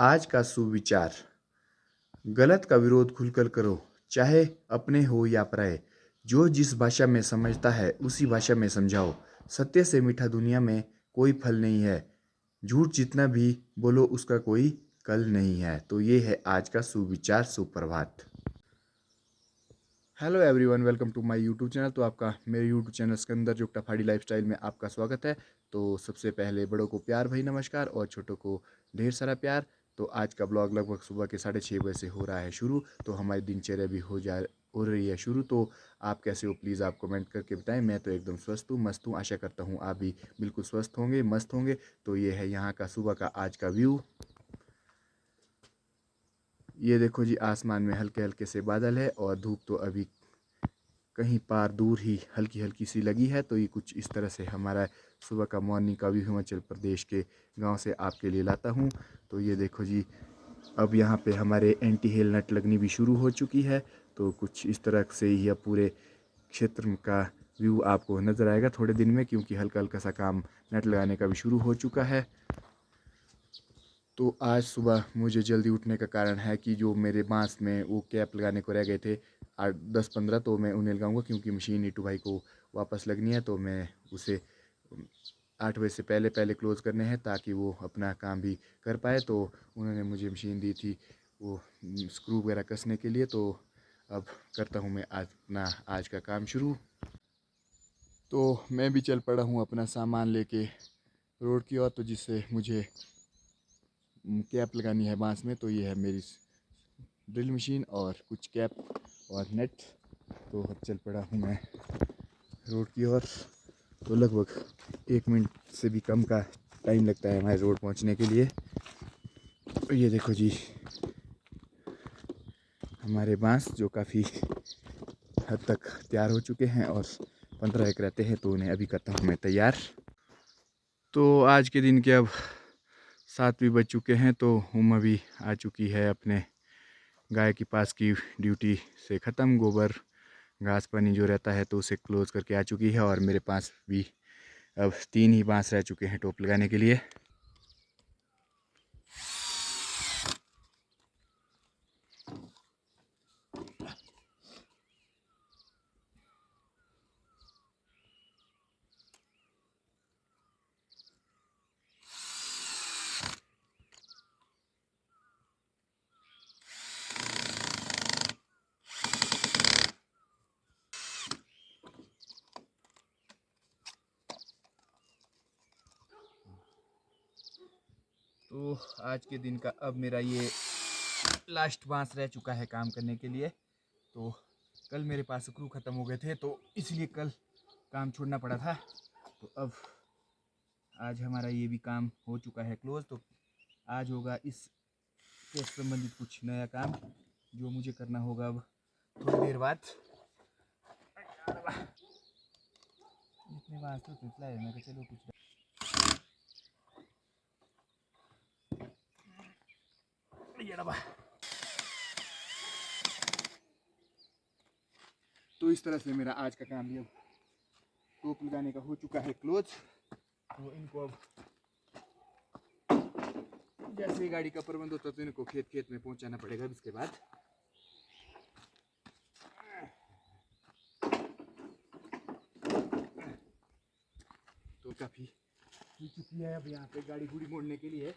आज का सुविचार। गलत का विरोध खुलकर करो, चाहे अपने हो या पराये। जो जिस भाषा में समझता है उसी भाषा में समझाओ। सत्य से मीठा दुनिया में कोई फल नहीं है। झूठ जितना भी बोलो उसका कोई कल नहीं है। तो ये है आज का सुविचार। सुप्रभात। Hello everyone, welcome to my YouTube channel. तो आपका मेरे यूट्यूब चैनल सिकंदर जुगटा पहाड़ी लाइफस्टाइल में आपका स्वागत है। तो सबसे पहले बड़ों को प्यार भरी नमस्कार और छोटों को ढेर सारा प्यार। तो आज का ब्लॉग लगभग सुबह के 6:30 बजे से हो रहा है शुरू। तो हमारी दिनचर्या भी हो रही है शुरू। तो आप कैसे हो प्लीज़ आप कमेंट करके बताएं। मैं तो एकदम स्वस्थ हूँ, मस्त हूँ। आशा करता हूँ आप भी बिल्कुल स्वस्थ होंगे, मस्त होंगे। तो ये है यहाँ का सुबह का आज का व्यू। ये देखो जी, आसमान में हल्के हल्के से बादल है और धूप तो अभी कहीं पार दूर ही हल्की हल्की सी लगी है। तो ये कुछ इस तरह से हमारा सुबह का मॉर्निंग का व्यू हिमाचल प्रदेश के गांव से आपके लिए लाता हूं। तो ये देखो जी, अब यहाँ पे हमारे एंटी हेल नट लगनी भी शुरू हो चुकी है। तो कुछ इस तरह से ही अब पूरे क्षेत्र का व्यू आपको नज़र आएगा थोड़े दिन में, क्योंकि हल्का हल्का सा काम नट लगाने का भी शुरू हो चुका है। तो आज सुबह मुझे जल्दी उठने का कारण है कि जो मेरे बांस में वो कैप लगाने को रह गए थे 8 10 15, तो मैं उन्हें लगाऊंगा, क्योंकि मशीन नीटू भाई को वापस लगनी है। तो मैं उसे 8 बजे से पहले पहले क्लोज़ करने हैं ताकि वो अपना काम भी कर पाए। तो उन्होंने मुझे मशीन दी थी वो स्क्रू वगैरह कसने के लिए। तो अब करता हूँ मैं अपना आज का काम शुरू। तो मैं भी चल पड़ा हूँ अपना सामान लेके रोड की ओर, तो जिससे मुझे कैप लगानी है बांस में। तो ये है मेरी ड्रिल मशीन और कुछ कैप और नेट। तो अब चल पड़ा हूँ मैं रोड की ओर। तो लगभग 1 मिनट से भी कम का टाइम लगता है हमारे रोड पहुँचने के लिए। तो ये देखो जी, हमारे बांस जो काफ़ी हद तक तैयार हो चुके हैं और 15 एक रहते हैं। तो उन्हें अभी करता हूँ मैं तैयार। तो आज के दिन के अब 7 भी बज चुके हैं। तो उम्मा भी आ चुकी है अपने गाय के पास की ड्यूटी से ख़त्म। गोबर घास पानी जो रहता है तो उसे क्लोज़ करके आ चुकी है। और मेरे पास भी अब 3 ही बांस रह चुके हैं टोप लगाने के लिए। तो आज के दिन का अब मेरा ये लास्ट बांस रह चुका है काम करने के लिए। तो कल मेरे पास स्क्रू ख़त्म हो गए थे, तो इसलिए कल काम छोड़ना पड़ा था। तो अब आज हमारा ये भी काम हो चुका है क्लोज। तो आज होगा इससे संबंधित कुछ नया काम जो मुझे करना होगा अब थोड़ी देर बाद। इतने बांस तो टूटला है, मैं चलो कुछ ये डबा। तो इस तरह से मेरा आज का काम भी अब टोप लगाने का हो चुका है क्लोज। तो इनको अब जैसे ही गाड़ी का प्रबंध होता तो इनको खेत खेत में पहुंचाना पड़ेगा इसके बाद। तो काफ़ी हो चुकी है अब यहाँ पे गाड़ी गुड़ी मोड़ने के लिए।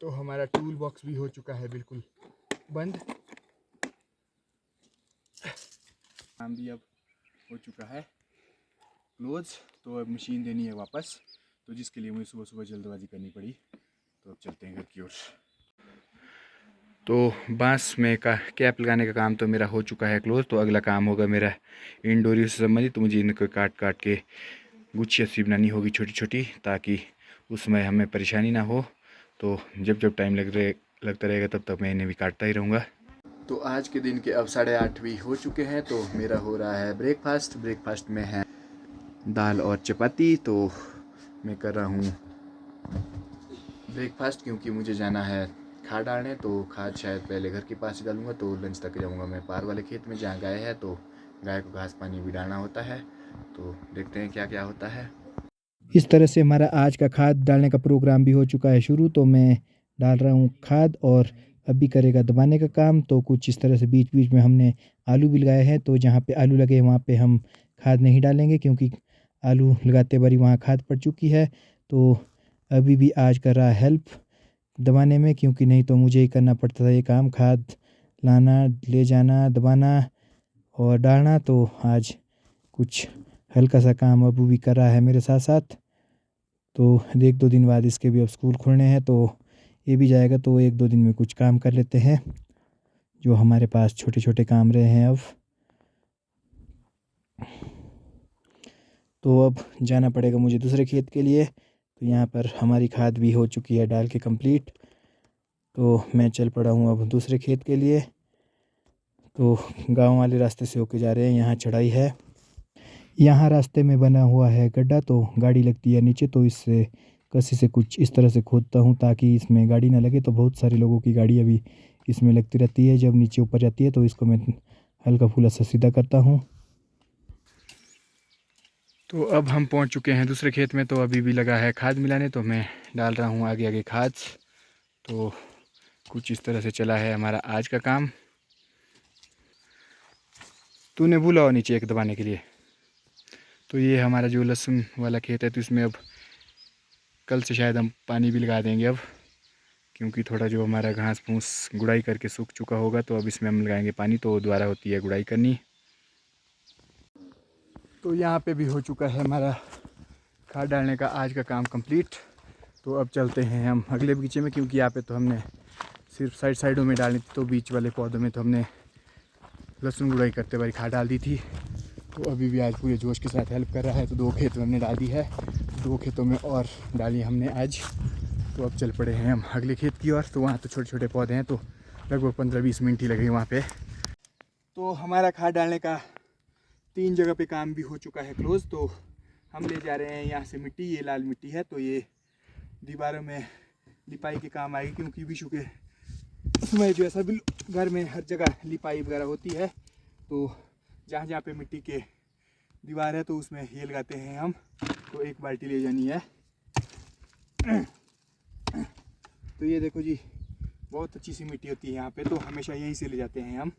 तो हमारा टूल बॉक्स भी हो चुका है बिल्कुल बंद। काम भी अब हो चुका है क्लोज। तो अब मशीन देनी है वापस, तो जिसके लिए मुझे सुबह सुबह जल्दबाजी करनी पड़ी। तो अब चलते हैं घर की ओर। तो बांस में का कैप लगाने का काम तो मेरा हो चुका है क्लोज। तो अगला काम होगा मेरा इंडोरी से संबंधित। तो मुझे इनको काट काट के गुच्छियाँ सी बनानी होगी छोटी छोटी, ताकि उसमें हमें परेशानी ना हो। तो जब जब टाइम लगता रहेगा तब तक मैं इन्हें भी काटता ही रहूँगा। तो आज के दिन के अब 8:30 भी हो चुके हैं। तो मेरा हो रहा है ब्रेकफास्ट में है दाल और चपाती। तो मैं कर रहा हूँ ब्रेकफास्ट, क्योंकि मुझे जाना है खाद डालने, तो खाद शायद पहले घर के पास ही डालूंगा। तो लंच तक जाऊंगा मैं पार वाले खेत में जहाँ गाय है, तो गाय को घास पानी भी डालना होता है। तो देखते हैं क्या क्या होता है। इस तरह से हमारा आज का खाद डालने का प्रोग्राम भी हो चुका है शुरू। तो मैं डाल रहा हूँ खाद और अभी करेगा दबाने का काम। तो कुछ इस तरह से बीच बीच में हमने आलू भी लगाए हैं। तो जहाँ पे आलू लगे वहाँ पे हम खाद नहीं डालेंगे, क्योंकि आलू लगाते बारी वहाँ खाद पड़ चुकी है। तो अभी भी आज कर रहा है हेल्प दबाने में, क्योंकि नहीं तो मुझे ही करना पड़ता था ये काम, खाद लाना, ले जाना, दबाना और डालना। तो आज कुछ हल्का सा काम अबू भी कर रहा है मेरे साथ साथ। तो 1-2 दिन बाद इसके भी अब स्कूल खुलने हैं, तो ये भी जाएगा। तो 1-2 दिन में कुछ काम कर लेते हैं जो हमारे पास छोटे छोटे काम रहे हैं अब। तो अब जाना पड़ेगा मुझे दूसरे खेत के लिए। तो यहाँ पर हमारी खाद भी हो चुकी है डाल के कंप्लीट। तो मैं चल पड़ा हूँ अब दूसरे खेत के लिए। तो गांव वाले रास्ते से होके जा रहे हैं, यहाँ चढ़ाई है। यहाँ रास्ते में बना हुआ है गड्ढा, तो गाड़ी लगती है नीचे। तो इससे कसी से कुछ इस तरह से खोदता हूँ ताकि इसमें गाड़ी ना लगे। तो बहुत सारे लोगों की गाड़ी अभी इसमें लगती रहती है जब नीचे ऊपर जाती है। तो इसको मैं हल्का फुल्का सा सीधा करता हूँ। तो अब हम पहुँच चुके हैं दूसरे खेत में। तो अभी भी लगा है खाद मिलाने, तो मैं डाल रहा हूँ आगे आगे खाद। तो कुछ इस तरह से चला है हमारा आज का काम। तूने बोला हो नीचे एक दबाने के लिए। तो ये हमारा जो लहसुन वाला खेत है, तो इसमें अब कल से शायद हम पानी भी लगा देंगे अब, क्योंकि थोड़ा जो हमारा घास फूस गुड़ाई करके सूख चुका होगा। तो अब इसमें हम लगाएंगे पानी, तो दोबारा होती है गुड़ाई करनी। तो यहाँ पे भी हो चुका है हमारा खाद डालने का आज का काम कंप्लीट। तो अब चलते हैं हम अगले बगीचे में, क्योंकि यहाँ पे तो हमने सिर्फ साइडों में डालनी थी। तो बीच वाले पौधों में तो हमने लहसुन गुड़ाई करते बारी खाद डाल दी थी। तो अभी भी आज पूरे जोश के साथ हेल्प कर रहा है। तो 2 खेत में हमने डाल दी है, 2 खेतों में और डाली हमने आज। तो अब चल पड़े हैं हम अगले खेत की ओर। तो वहाँ तो छोटे छोटे पौधे हैं, तो लगभग 15-20 मिनट ही लगे वहाँ पे। तो हमारा खाद डालने का 3 जगह पे काम भी हो चुका है क्लोज। तो हम ले जा रहे हैं यहाँ से मिट्टी, ये लाल मिट्टी है। तो ये दीवारों में लिपाई के काम आएगी, क्योंकि विशु के समय जो है सभी घर में हर जगह लिपाई वगैरह होती है। तो जहाँ जहाँ पे मिट्टी के दीवार है, तो उसमें ये लगाते हैं हम। तो 1 बाल्टी ले जानी है। तो ये देखो जी, बहुत अच्छी सी मिट्टी होती है यहाँ पे। तो हमेशा यहीं से ले जाते हैं हम।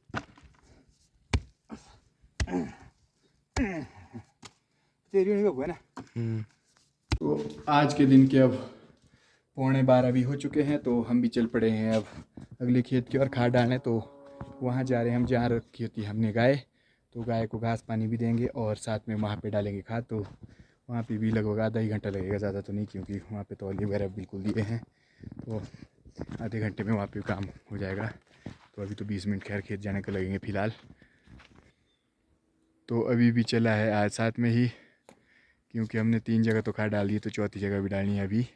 तेरी नहीं हुआ ना। तो आज के दिन के अब 11:15 भी हो चुके हैं। तो हम भी चल पड़े हैं अब अगले खेत की ओर खाद डालने। तो वहाँ जा रहे हैं हम जहाँ रखी होती है हमने गाय। तो गाय को घास पानी भी देंगे और साथ में वहाँ पे डालेंगे खाद। तो वहाँ पे भी लगभग आधा ही घंटा लगेगा, ज़्यादा तो नहीं, क्योंकि वहाँ पे तौलिए वगैरह बिल्कुल दिए हैं। तो आधे घंटे में वहाँ पे काम हो जाएगा। तो अभी तो 20 मिनट खैर खेत जाने को लगेंगे फ़िलहाल। तो अभी भी चला है आज साथ में ही, क्योंकि हमने 3 जगह तो खाद डाल दी, तो चौथी जगह भी डालनी है अभी।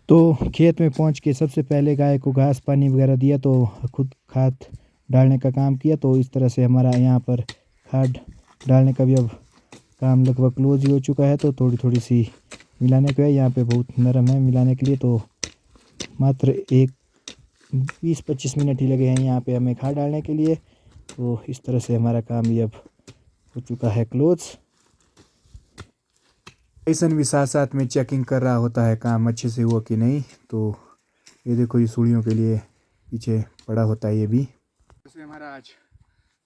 तो खेत में पहुंच के सबसे पहले गाय को घास पानी वगैरह दिया, तो खुद खाद डालने का काम किया। तो इस तरह से हमारा यहाँ पर खाद डालने का भी अब काम लगभग क्लोज ही हो चुका है। तो थोड़ी थोड़ी सी मिलाने को है, यहाँ पे बहुत नरम है मिलाने के लिए। तो मात्र 20-25 मिनट ही लगे हैं यहाँ पे हमें खाद डालने के लिए। तो इस तरह से हमारा काम भी अब हो चुका है क्लोज। ऐसा भी साथ साथ में चेकिंग कर रहा होता है काम अच्छे से हुआ कि नहीं। तो ये देखो, ये सूढ़ियों के लिए पीछे पड़ा होता है ये भी। वैसे हमारा आज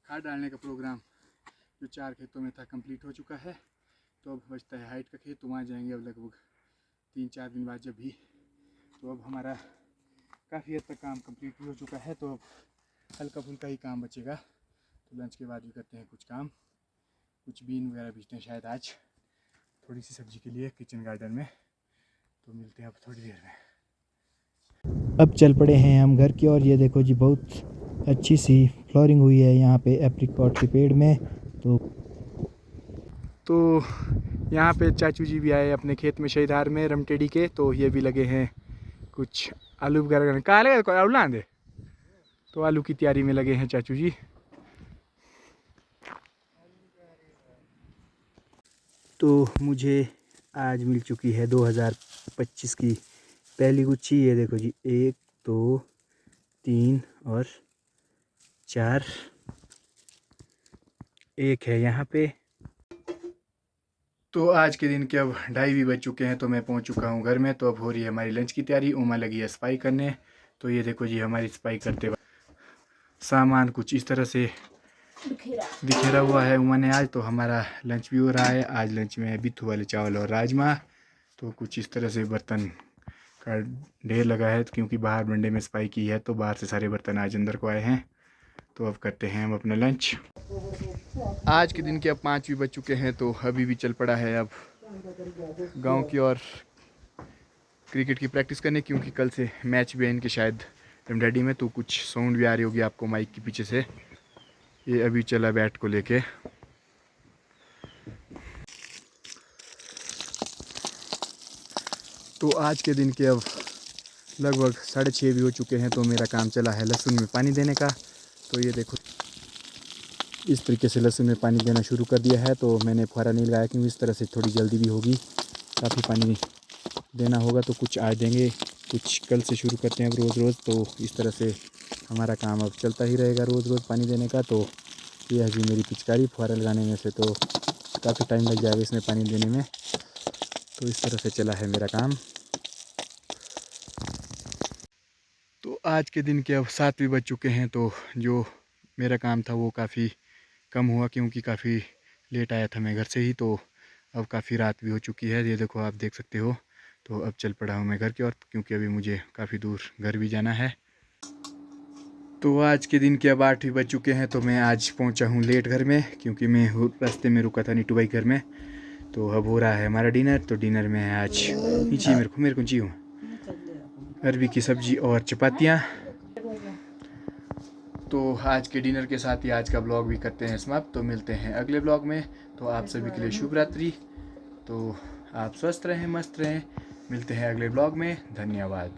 खाद डालने का प्रोग्राम जो 4 खेतों में था कंप्लीट हो चुका है। तो अब बचता है हाइट का खेत। तो वहाँ जाएंगे अब लगभग 3-4 दिन बाद जब भी। तो अब हमारा काफ़ी हद तक काम कंप्लीट भी हो चुका है। तो अब हल्का फुल्का ही काम बचेगा। तो लंच के बाद भी करते हैं कुछ काम, कुछ बीन वगैरह बीजते हैं शायद आज थोड़ी सी सब्जी के लिए किचन गार्डन में। तो मिलते हैं अब थोड़ी देर में। अब चल पड़े हैं हम घर की ओर। ये देखो जी, बहुत अच्छी सी फ्लोरिंग हुई है यहाँ पे एप्रिकॉट के पेड़ में। तो यहाँ पे चाचू जी भी आए अपने खेत में शहीदार में रमटेड़ी के। तो ये भी लगे हैं कुछ आलू वगैरह कहाँ लगे आलू ला दे। तो आलू की तैयारी में लगे हैं चाचू जी। तो मुझे आज मिल चुकी है 2025 की पहली गुच्छी ये देखो जी, 1 2 3 और 4, एक है यहाँ पे। तो आज के दिन के अब 2:30 भी बज चुके हैं, तो मैं पहुंच चुका हूं घर में। तो अब हो रही है हमारी लंच की तैयारी। उमा लगी है सफाई करने। तो ये देखो जी, हमारी सफाई करते वक्त सामान कुछ इस तरह से बिखेरा हुआ है उमा ने आज। तो हमारा लंच भी हो रहा है। आज लंच में है बिट्ठू वाले चावल और राजमा। तो कुछ इस तरह से बर्तन का ढेर लगा है, क्योंकि बाहर बंडे में सफाई की है, तो बाहर से सारे बर्तन आज अंदर को आए हैं। तो अब करते हैं हम अपना लंच। आज के दिन के अब 5 भी बज चुके हैं, तो अभी भी चल पड़ा है अब गांव की ओर क्रिकेट की प्रैक्टिस करने, क्योंकि कल से मैच भी है इनके शायद डमडैडी में। तो कुछ साउंड भी आ रही होगी आपको माइक के पीछे से। ये अभी चला बैट को लेके। तो आज के दिन के अब लगभग 6:30 भी हो चुके हैं। तो मेरा काम चला है लहसुन में पानी देने का। तो ये देखो, इस तरीके से लहसुन में पानी देना शुरू कर दिया है। तो मैंने फुहारा नहीं लगाया, क्योंकि इस तरह से थोड़ी जल्दी भी होगी, काफ़ी पानी देना होगा। तो कुछ आज देंगे, कुछ कल से शुरू करते हैं अब रोज़। तो इस तरह से हमारा काम अब चलता ही रहेगा, रोज़ पानी देने का। तो ये है जी मेरी पिचकारी। फुहारा लगाने में से तो काफ़ी टाइम लग जाएगा इसमें पानी देने में। तो इस तरह से चला है मेरा काम। तो आज के दिन के अब 7 भी बज चुके हैं। तो जो मेरा काम था वो काफ़ी कम हुआ, क्योंकि काफ़ी लेट आया था मैं घर से ही। तो अब काफ़ी रात भी हो चुकी है, ये देखो आप देख सकते हो। तो अब चल पड़ा हूँ मैं घर की ओर, क्योंकि अभी मुझे काफ़ी दूर घर भी जाना है। तो आज के दिन के अब 8 भी बज चुके हैं। तो मैं आज पहुँचा हूँ लेट घर में, क्योंकि मैं रास्ते में रुका था नीटू भाई घर में। तो अब हो रहा है हमारा डिनर। तो डिनर में है आज नीचे मेरे को चाहिए अरबी की सब्ज़ी और चपातियाँ। तो आज के डिनर के साथ ही आज का ब्लॉग भी करते हैं समाप्त। तो मिलते हैं अगले ब्लॉग में। तो आप सभी के लिए शुभ रात्रि। तो आप स्वस्थ रहें, मस्त रहें। मिलते हैं अगले ब्लॉग में। धन्यवाद।